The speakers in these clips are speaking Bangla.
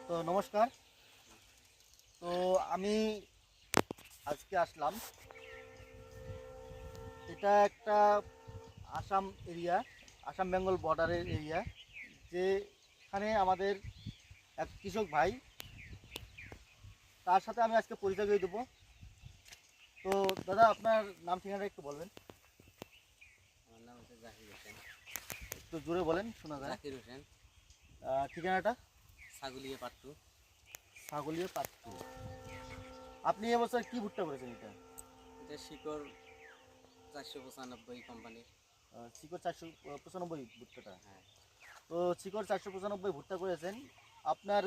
তো নমস্কার। তো আমি আজকে আসলাম, এটা একটা আসাম এরিয়া, আসাম বেঙ্গল বর্ডারের এরিয়া, যেখানে আমাদের এক কৃষক ভাই, তার সাথে আমি আজকে পরিচয় করে দেবো। তো দাদা, আপনার নাম ঠিকানা একটু বলবেন। আমার নাম হচ্ছে জাকির হোসেন। একটু জোরে বলেন, শোনা যায়। জাকির হোসেন, ঠিকানাটা? ছাগলিয়া পাট্টু। ছাগলিয়া পাট্টু। আপনি এবছর কি ভুট্টা করেছেন এটা? এটা শিকড় 495 কোম্পানির। শিকড় 495 ভুট্টাটা। হ্যাঁ, তো শিকড় 495 ভুট্টা করেছেন। আপনার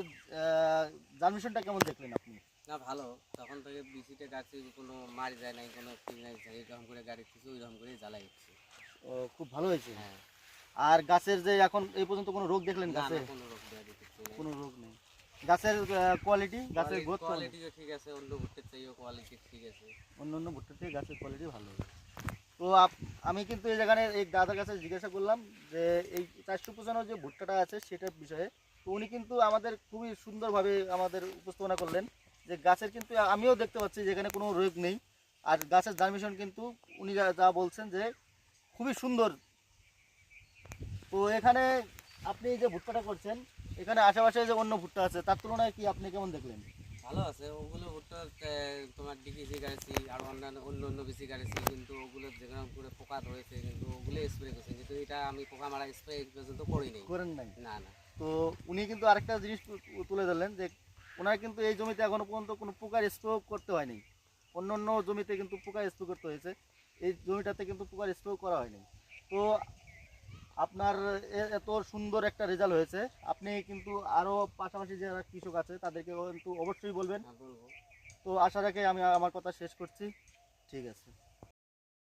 জার্মিশনটা কেমন দেখলেন আপনি? না ভালো। তখন থেকে বিচিতে গাছে কোনো মারি যায় নাই, কোনো ঠিক নাই, এইরকম করে গাড়ি কিছু ওইরকম করে জ্বালাই হচ্ছে। খুব ভালো হয়েছে। হ্যাঁ, আর গাছের যে এখন এই পর্যন্ত কোনো রোগ দেখলেন না গাছে? না কোনো রোগ দেওয়া দেখছি না। কোনো রোগ নেই। গাছের কোয়ালিটি, গাছের গ্রোথ কেমন? কোয়ালিটিও ঠিক আছে, অন্য ভুট্টের চাইও কোয়ালিটি ঠিক আছে। অন্য অন্য ভুট্টার থেকে গাছের কোয়ালিটি ভালো। তো আমি কিন্তু এই জায়গায় এই দাদার কাছে জিজ্ঞাসা করলাম যে এই 495 যে ভুট্টাটা আছে সেটার বিষয়ে। তো উনি কিন্তু আমাদের খুবই সুন্দরভাবে আমাদের উপস্থাপনা করলেন যে গাছের কিন্তু আমিও দেখতে পাচ্ছি যে এখানে কোনো রোগ নেই। আর গাছের জার্মিশন কিন্তু উনি যা বলছেন যে খুবই সুন্দর। তো এখানে আপনি যে ভুট্টাটা করছেন, এখানে আশেপাশে যে অন্য ভুট্টা আছে তার তুলনায় কি আপনি কেমন দেখলেন? ভালো আছে ওগুলো ভুট্টা। তোমার ডিকিসি গাড়ছি আর অন্যান্য অন্য অন্য বেশি গাড়ছি, কিন্তু ওগুলো যেরকম করে পোকা ধরেছে কিন্তু ওগুলো স্প্রে করছে, কিন্তু এটা আমি পোকা মারা স্প্রে পর্যন্ত করিনি। করেন নাই? না না। তো উনি কিন্তু আরেকটা জিনিস তুলে ধরলেন যে ওনার কিন্তু এই জমিতে এখনো পর্যন্ত কোনো পোকার স্প্রে করতে হয়নি। অন্য অন্য জমিতে কিন্তু পোকার স্প্রে করতে হয়েছে, এই জমিটাতে কিন্তু পোকার স্প্রে করা হয়নি। তো আপনার এত সুন্দর একটা রেজাল্ট হয়েছে, আপনি কিন্তু আরও পাশাপাশি যারা কৃষক আছে তাদেরকে কিন্তু অবশ্যই বলবেন। হ্যাঁ বলবো। তো আশা রাখে আমি আমার কথা শেষ করছি। ঠিক আছে।